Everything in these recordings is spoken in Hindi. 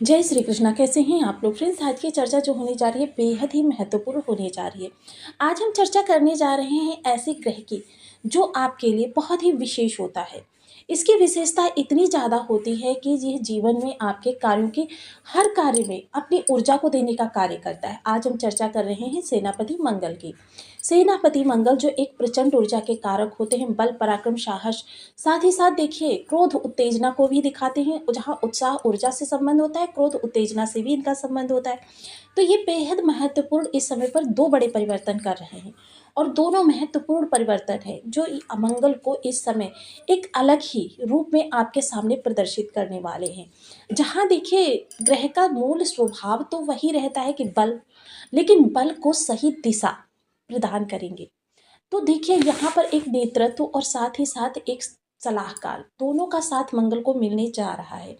जय श्री कृष्णा। कैसे हैं आप लोग फ्रेंड्स। आज की चर्चा जो होने जा रही है बेहद ही महत्वपूर्ण होने जा रही है। आज हम चर्चा करने जा रहे हैं ऐसे ग्रह की जो आपके लिए बहुत ही विशेष होता है। इसकी विशेषता इतनी ज़्यादा होती है कि यह जीवन में आपके कार्यों की हर कार्य में अपनी ऊर्जा को देने का कार्य करता है। आज हम चर्चा कर रहे हैं सेनापति मंगल की। सेनापति मंगल जो एक प्रचंड ऊर्जा के कारक होते हैं, बल पराक्रम साहस, साथ ही साथ देखिए क्रोध उत्तेजना को भी दिखाते हैं। जहाँ उत्साह ऊर्जा से संबंध होता है, क्रोध उत्तेजना से भी इनका संबंध होता है। तो ये बेहद महत्वपूर्ण इस समय पर दो बड़े परिवर्तन कर रहे हैं और दोनों महत्वपूर्ण परिवर्तन है जो मंगल को इस समय एक अलग ही रूप में आपके सामने प्रदर्शित करने वाले हैं। जहाँ देखिए ग्रह का मूल स्वभाव तो वही रहता है कि बल, लेकिन बल को सही दिशा प्रदान करेंगे। तो देखिए यहाँ पर एक नेतृत्व और साथ ही साथ एक सलाहकार दोनों का साथ मंगल को मिलने जा रहा है।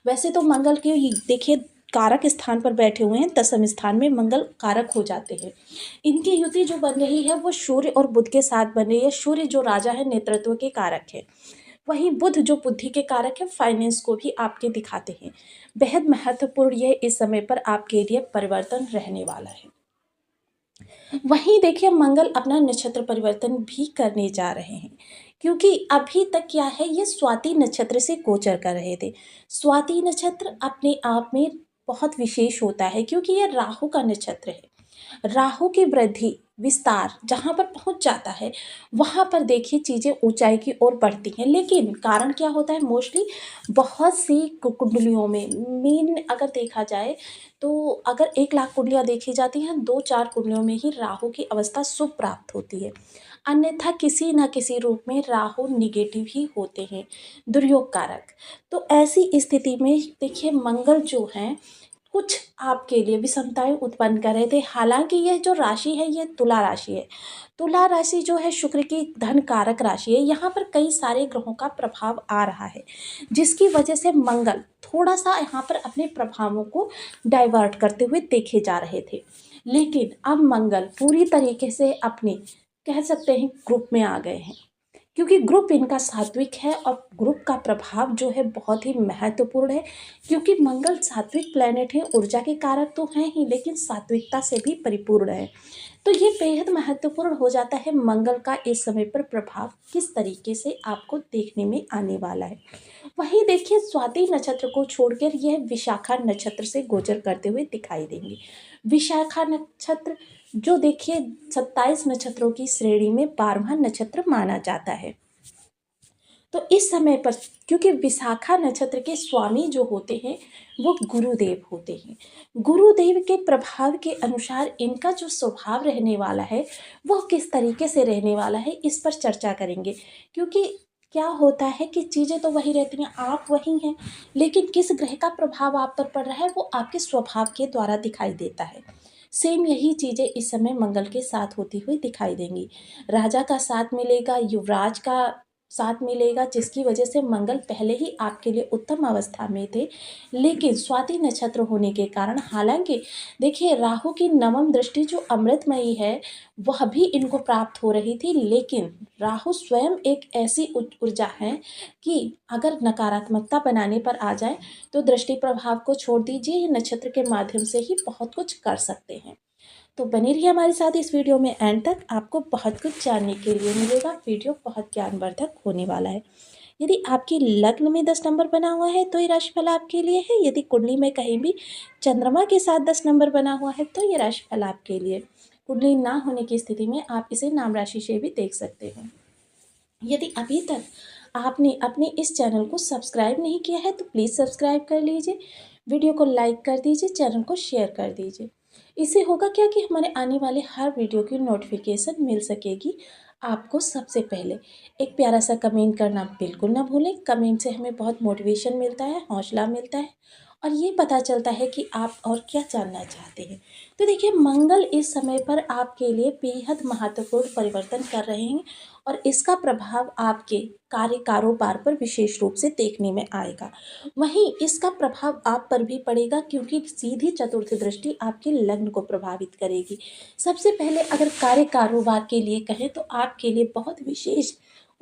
वैसे तो मंगल के देखिए कारक स्थान पर बैठे हुए हैं, दसम स्थान में मंगल कारक हो जाते हैं। इनकी युति जो बन रही है वो सूर्य और बुध के साथ बन रही है। सूर्य जो राजा है नेतृत्व के कारक है, वहीं बुध जो बुद्धि के कारक है, फाइनेंस को भी आपके दिखाते हैं। बेहद महत्वपूर्ण यह इस समय पर आपके लिए परिवर्तन रहने वाला है। वहीं देखिए मंगल अपना नक्षत्र परिवर्तन भी करने जा रहे हैं, क्योंकि अभी तक क्या है ये स्वाति नक्षत्र से गोचर कर रहे थे। स्वाति नक्षत्र अपने आप में बहुत विशेष होता है क्योंकि ये राहु का नक्षत्र है। राहु की वृद्धि विस्तार जहाँ पर पहुँच जाता है वहाँ पर देखिए चीज़ें ऊंचाई की ओर बढ़ती हैं। लेकिन कारण क्या होता है, मोस्टली बहुत सी कुंडलियों में मेन अगर देखा जाए तो अगर 1 लाख कुंडलियाँ देखी जाती हैं, 2-4 कुंडलियों में ही राहु की अवस्था शुभ प्राप्त होती है। अन्यथा किसी न किसी रूप में राहु निगेटिव ही होते हैं, दुर्योग कारक। तो ऐसी स्थिति में देखिए मंगल जो हैं कुछ आपके लिए विषमताएं उत्पन्न कर रहे थे। हालांकि यह जो राशि है ये तुला राशि है। तुला राशि जो है शुक्र की धन कारक राशि है। यहाँ पर कई सारे ग्रहों का प्रभाव आ रहा है जिसकी वजह से मंगल थोड़ा सा यहाँ पर अपने प्रभावों को डाइवर्ट करते हुए देखे जा रहे थे। लेकिन अब मंगल पूरी तरीके से अपने कह सकते हैं ग्रुप में आ गए हैं, क्योंकि ग्रुप इनका सात्विक है और ग्रुप का प्रभाव जो है बहुत ही महत्वपूर्ण है। क्योंकि मंगल सात्विक प्लैनेट है, ऊर्जा के कारक तो हैं ही लेकिन सात्विकता से भी परिपूर्ण है। तो ये बेहद महत्वपूर्ण हो जाता है मंगल का इस समय पर प्रभाव किस तरीके से आपको देखने में आने वाला है। वहीं देखिए स्वाति नक्षत्र को छोड़कर यह विशाखा नक्षत्र से गोचर करते हुए दिखाई देंगे। विशाखा नक्षत्र जो देखिए 27 नक्षत्रों की श्रेणी में 12वां नक्षत्र माना जाता है। तो इस समय पर क्योंकि विशाखा नक्षत्र के स्वामी जो होते हैं वो गुरुदेव होते हैं, गुरुदेव के प्रभाव के अनुसार इनका जो स्वभाव रहने वाला है वह किस तरीके से रहने वाला है इस पर चर्चा करेंगे। क्योंकि क्या होता है कि चीज़ें तो वही रहती हैं, आप वही हैं, लेकिन किस ग्रह का प्रभाव आप पर पड़ रहा है वो आपके स्वभाव के द्वारा दिखाई देता है। सेम यही चीज़ें इस समय मंगल के साथ होती हुई दिखाई देंगी। राजा का साथ मिलेगा, युवराज का साथ मिलेगा, जिसकी वजह से मंगल पहले ही आपके लिए उत्तम अवस्था में थे। लेकिन स्वाति नक्षत्र होने के कारण, हालांकि देखिए राहु की नवम दृष्टि जो अमृतमयी है वह भी इनको प्राप्त हो रही थी, लेकिन राहु स्वयं एक ऐसी ऊर्जा है कि अगर नकारात्मकता बनाने पर आ जाए तो दृष्टि प्रभाव को छोड़ दीजिए, ये नक्षत्र के माध्यम से ही बहुत कुछ कर सकते हैं। तो बने रहिए हमारे साथ इस वीडियो में एंड तक, आपको बहुत कुछ जानने के लिए मिलेगा। वीडियो बहुत ज्ञानवर्धक होने वाला है। यदि आपकी लग्न में 10 नंबर बना हुआ है तो ये राशिफल आपके लिए है। यदि कुंडली में कहीं भी चंद्रमा के साथ 10 नंबर बना हुआ है तो ये राशिफल आपके लिए। कुंडली ना होने की स्थिति में आप इसे नाम राशि से भी देख सकते हैं। यदि अभी तक आपने अपने इस चैनल को सब्सक्राइब नहीं किया है तो प्लीज़ सब्सक्राइब कर लीजिए, वीडियो को लाइक कर दीजिए, चैनल को शेयर कर दीजिए। इससे होगा क्या कि हमारे आने वाले हर वीडियो की नोटिफिकेशन मिल सकेगी आपको सबसे पहले। एक प्यारा सा कमेंट करना बिल्कुल ना भूलें। कमेंट से हमें बहुत मोटिवेशन मिलता है, हौसला मिलता है और ये पता चलता है कि आप और क्या जानना चाहते हैं। तो देखिए मंगल इस समय पर आपके लिए बेहद महत्वपूर्ण परिवर्तन कर रहे हैं और इसका प्रभाव आपके कार्य कारोबार पर विशेष रूप से देखने में आएगा। वहीं इसका प्रभाव आप पर भी पड़ेगा क्योंकि सीधी चतुर्थ दृष्टि आपके लग्न को प्रभावित करेगी। सबसे पहले अगर कार्य कारोबार के लिए कहें तो आपके लिए बहुत विशेष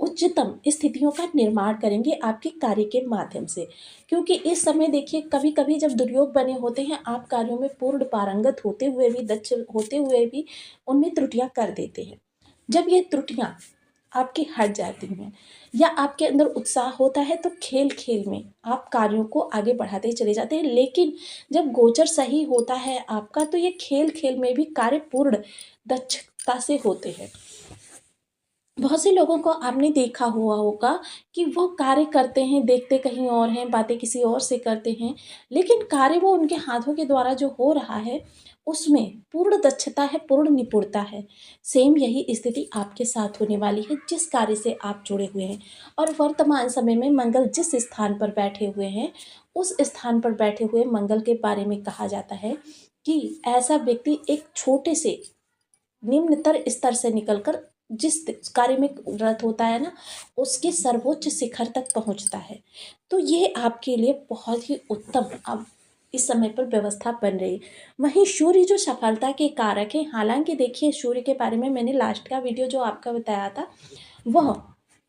उच्चतम स्थितियों का निर्माण करेंगे आपके कार्य के माध्यम से। क्योंकि इस समय देखिए कभी कभी जब दुर्योग बने होते हैं, आप कार्यों में पूर्ण पारंगत होते हुए भी, दक्ष होते हुए भी उनमें त्रुटियां कर देते हैं। जब ये त्रुटियां आपकी हट जाती हैं या आपके अंदर उत्साह होता है, तो खेल खेल में आप कार्यों को आगे बढ़ाते चले जाते हैं। लेकिन जब गोचर सही होता है आपका, तो ये खेल खेल में भी कार्य पूर्ण दक्षता से होते हैं। बहुत से लोगों को आपने देखा हुआ होगा कि वो कार्य करते हैं, देखते कहीं और हैं, बातें किसी और से करते हैं, लेकिन कार्य वो उनके हाथों के द्वारा जो हो रहा है उसमें पूर्ण दक्षता है, पूर्ण निपुणता है। सेम यही स्थिति आपके साथ होने वाली है जिस कार्य से आप जुड़े हुए हैं। और वर्तमान समय में मंगल जिस स्थान पर बैठे हुए हैं, उस स्थान पर बैठे हुए मंगल के बारे में कहा जाता है कि ऐसा व्यक्ति एक छोटे से निम्नतर स्तर से निकलकर जिस कार्य में रत होता है ना, उसके सर्वोच्च शिखर तक पहुंचता है। तो ये आपके लिए बहुत ही उत्तम अब इस समय पर व्यवस्था बन रही है। वहीं सूर्य जो सफलता के कारक है, हालांकि देखिए सूर्य के बारे में मैंने लास्ट का वीडियो जो आपका बताया था वह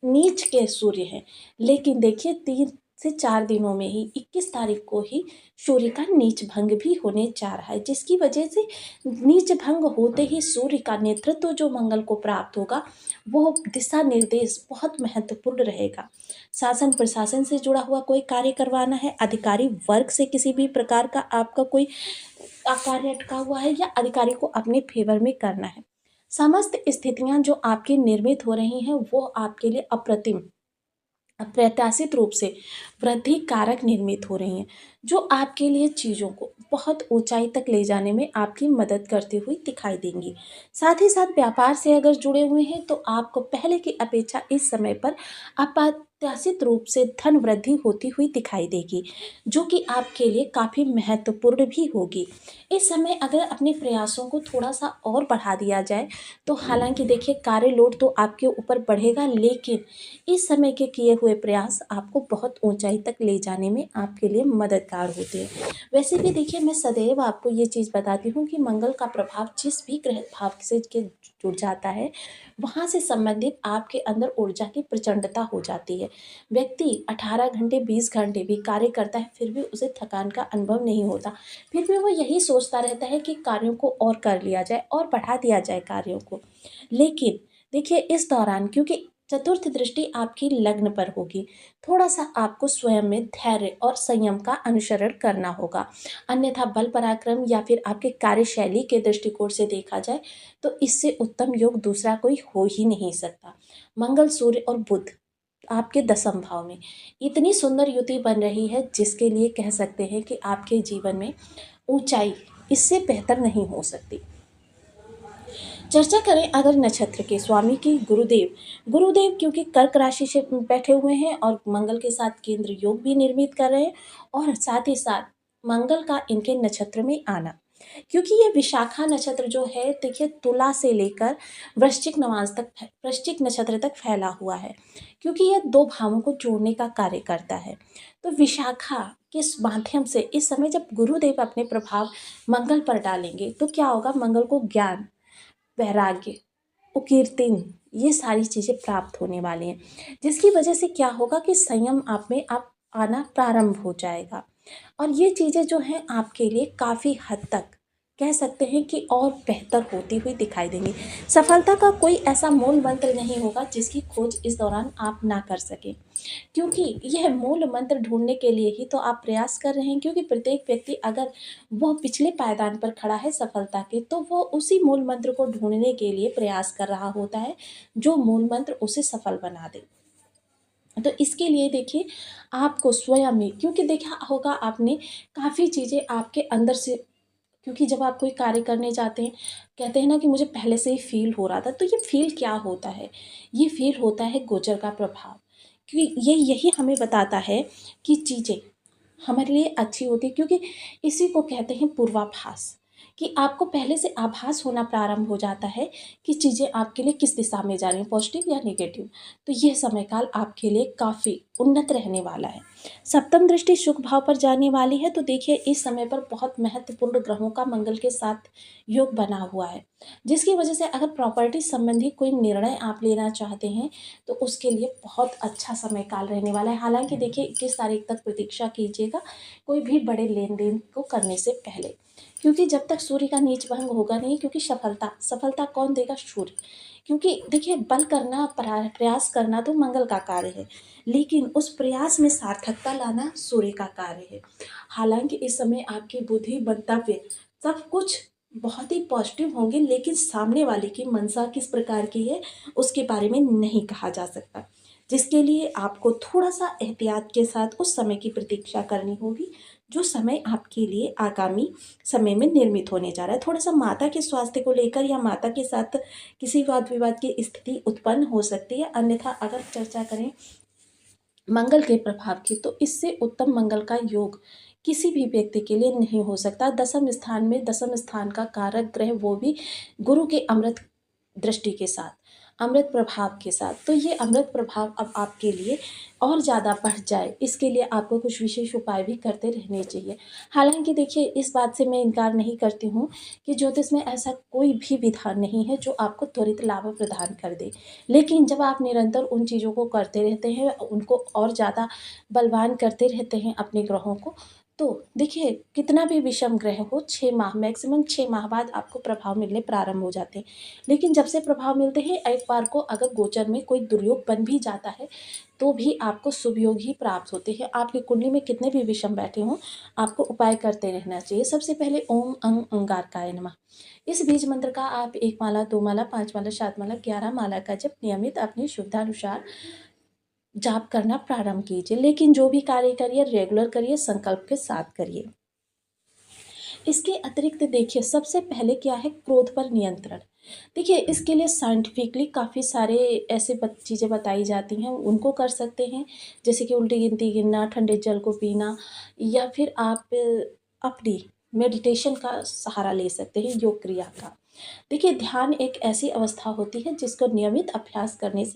नीच के सूर्य है, लेकिन देखिए 3 से 4 दिनों में ही 21 तारीख को ही सूर्य का नीच भंग भी होने जा रहा है, जिसकी वजह से नीच भंग होते ही सूर्य का नेतृत्व जो मंगल को प्राप्त होगा, वो दिशा निर्देश बहुत महत्वपूर्ण रहेगा। शासन प्रशासन से जुड़ा हुआ कोई कार्य करवाना है, अधिकारी वर्ग से किसी भी प्रकार का आपका कोई कार्य अटका हुआ है या अधिकारी को अपने फेवर में करना है, समस्त स्थितियां जो आपकी निर्मित हो रही हैं वो आपके लिए अप्रतिम अप्रत्याशित रूप से वृद्धि कारक निर्मित हो रही हैं, जो आपके लिए चीज़ों को बहुत ऊंचाई तक ले जाने में आपकी मदद करती हुई दिखाई देंगी। साथ ही साथ व्यापार से अगर जुड़े हुए हैं तो आपको पहले की अपेक्षा इस समय पर अप्रत्याशित रूप से धन वृद्धि होती हुई दिखाई देगी, जो कि आपके लिए काफ़ी महत्वपूर्ण भी होगी। इस समय अगर अपने प्रयासों को थोड़ा सा और बढ़ा दिया जाए तो हालांकि देखिए कार्य लोड तो आपके ऊपर बढ़ेगा, लेकिन इस समय के किए हुए प्रयास आपको बहुत ऊंचाई तक ले जाने में आपके लिए मददगार होते हैं। वैसे भी देखिए मैं सदैव आपको ये चीज़ बताती हूँ कि मंगल का प्रभाव जिस भी ग्रह भाव से के जुड़ जाता है, वहाँ से संबंधित आपके अंदर ऊर्जा की प्रचंडता हो जाती है। व्यक्ति 18 घंटे 20 घंटे भी कार्य करता है, फिर भी उसे थकान का अनुभव नहीं होता। फिर भी वो यही सोचता रहता है कि कार्यों को और कर लिया जाए और बढ़ा दिया जाए कार्यों को। लेकिन देखिए इस दौरान क्योंकि चतुर्थ दृष्टि आपकी लग्न पर होगी, थोड़ा सा आपको स्वयं में धैर्य और संयम का अनुसरण करना होगा। अन्यथा बल पराक्रम या फिर आपके कार्यशैली के दृष्टिकोण से देखा जाए तो इससे उत्तम योग दूसरा कोई हो ही नहीं सकता। मंगल सूर्य और बुध आपके 10वें भाव में इतनी सुंदर युति बन रही है, जिसके लिए कह सकते हैं कि आपके जीवन में ऊंचाई इससे बेहतर नहीं हो सकती। चर्चा करें अगर नक्षत्र के स्वामी की गुरुदेव क्योंकि कर्क राशि से बैठे हुए हैं और मंगल के साथ केंद्र योग भी निर्मित कर रहे हैं, और साथ ही साथ मंगल का इनके नक्षत्र में आना, क्योंकि ये विशाखा नक्षत्र जो है देखिए तुला से लेकर वृश्चिक नक्षत्र तक फैला हुआ है, क्योंकि ये 2 भावों को जोड़ने का कार्य करता है। तो विशाखा के माध्यम से इस समय जब गुरुदेव अपने प्रभाव मंगल पर डालेंगे तो क्या होगा, मंगल को ज्ञान, वैराग्य, उकीर्तिन, ये सारी चीज़ें प्राप्त होने वाली हैं, जिसकी वजह से क्या होगा कि संयम आप में आप आना प्रारंभ हो जाएगा। और ये चीज़ें जो हैं आपके लिए काफ़ी हद तक कह सकते हैं कि और बेहतर होती हुई दिखाई देंगी। सफलता का कोई ऐसा मूल मंत्र नहीं होगा जिसकी खोज इस दौरान आप ना कर सकें, क्योंकि यह मूल मंत्र ढूंढने के लिए ही तो आप प्रयास कर रहे हैं। क्योंकि प्रत्येक व्यक्ति अगर वह पिछले पायदान पर खड़ा है सफलता के, तो वो उसी मूल मंत्र को ढूंढने के लिए प्रयास कर रहा होता है, जो मूल मंत्र उसे सफल बना दे। तो इसके लिए देखिए आपको स्वयं में, क्योंकि देखा होगा आपने काफ़ी चीज़ें आपके अंदर से, क्योंकि जब आप कोई कार्य करने जाते हैं कहते हैं ना कि मुझे पहले से ही फील हो रहा था, तो ये फील क्या होता है, ये फील होता है गोचर का प्रभाव। क्योंकि ये यही हमें बताता है कि चीज़ें हमारे लिए अच्छी होती है, क्योंकि इसी को कहते हैं पूर्वाभास, कि आपको पहले से आभास होना प्रारंभ हो जाता है कि चीज़ें आपके लिए किस दिशा में जा रही हैं, पॉजिटिव या नेगेटिव। तो यह समय काल आपके लिए काफ़ी उन्नत रहने वाला है। सप्तम दृष्टि सुख भाव पर जाने वाली है, तो देखिए इस समय पर बहुत महत्वपूर्ण ग्रहों का मंगल के साथ योग बना हुआ है, जिसकी वजह से अगर प्रॉपर्टी संबंधी कोई निर्णय आप लेना चाहते हैं तो उसके लिए बहुत अच्छा समय काल रहने वाला है। हालांकि देखिए 21 तारीख तक प्रतीक्षा कीजिएगा कोई भी बड़े लेन देन को करने से पहले, क्योंकि जब तक सूर्य का नीच भंग होगा नहीं, क्योंकि सफलता सफलता कौन देगा? सूर्य। क्योंकि देखिए बल करना, प्रयास करना तो मंगल का कार्य है, लेकिन उस प्रयास में सार्थकता लाना सूर्य का कार्य है। हालांकि इस समय आपकी बुद्धि, मंतव्य सब कुछ बहुत ही पॉजिटिव होंगे, लेकिन सामने वाले की मंशा किस प्रकार की है उसके बारे में नहीं कहा जा सकता, जिसके लिए आपको थोड़ा सा एहतियात के साथ उस समय की प्रतीक्षा करनी होगी जो समय आपके लिए आगामी समय में निर्मित होने जा रहा है। थोड़ा सा माता के स्वास्थ्य को लेकर या माता के साथ किसी वाद विवाद की स्थिति उत्पन्न हो सकती है। अन्यथा अगर चर्चा करें मंगल के प्रभाव की, तो इससे उत्तम मंगल का योग किसी भी व्यक्ति के लिए नहीं हो सकता। दसम स्थान में, दसम स्थान का कारक ग्रह वो भी गुरु के अमृत दृष्टि के साथ, अमृत प्रभाव के साथ, तो ये अमृत प्रभाव अब आपके लिए और ज़्यादा बढ़ जाए इसके लिए आपको कुछ विशेष उपाय भी करते रहने चाहिए। हालांकि देखिए इस बात से मैं इनकार नहीं करती हूँ कि ज्योतिष में ऐसा कोई भी विधान नहीं है जो आपको त्वरित लाभ प्रदान कर दे, लेकिन जब आप निरंतर उन चीज़ों को करते रहते हैं, उनको और ज़्यादा बलवान करते रहते हैं अपने ग्रहों को, तो देखिए कितना भी विषम ग्रह हो 6 माह, मैक्सिमम 6 माह बाद आपको प्रभाव मिलने प्रारंभ हो जाते हैं। लेकिन जब से प्रभाव मिलते हैं, एक बार को अगर गोचर में कोई दुर्योग बन भी जाता है तो भी आपको शुभ योग ही प्राप्त होते हैं। आपकी कुंडली में कितने भी विषम बैठे हों, आपको उपाय करते रहना चाहिए। सबसे पहले ओम अंग अंगारकाय नमः, इस बीज मंत्र का आप 1 माला, 2 माला, 5 माला, 7 माला, 11 माला का जब नियमित अपनी सुविधानुसार जाप करना प्रारंभ कीजिए। लेकिन जो भी कार्य करिए रेगुलर करिए, संकल्प के साथ करिए। इसके अतिरिक्त देखिए सबसे पहले क्या है, क्रोध पर नियंत्रण। देखिए इसके लिए साइंटिफिकली काफ़ी सारे ऐसे चीज़ें बताई जाती हैं, उनको कर सकते हैं, जैसे कि उल्टी गिनती गिनना, ठंडे जल को पीना, या फिर आप अपनी मेडिटेशन का सहारा ले सकते हैं, योग क्रिया का। देखिए ध्यान एक ऐसी अवस्था होती है जिसको नियमित अभ्यास करने से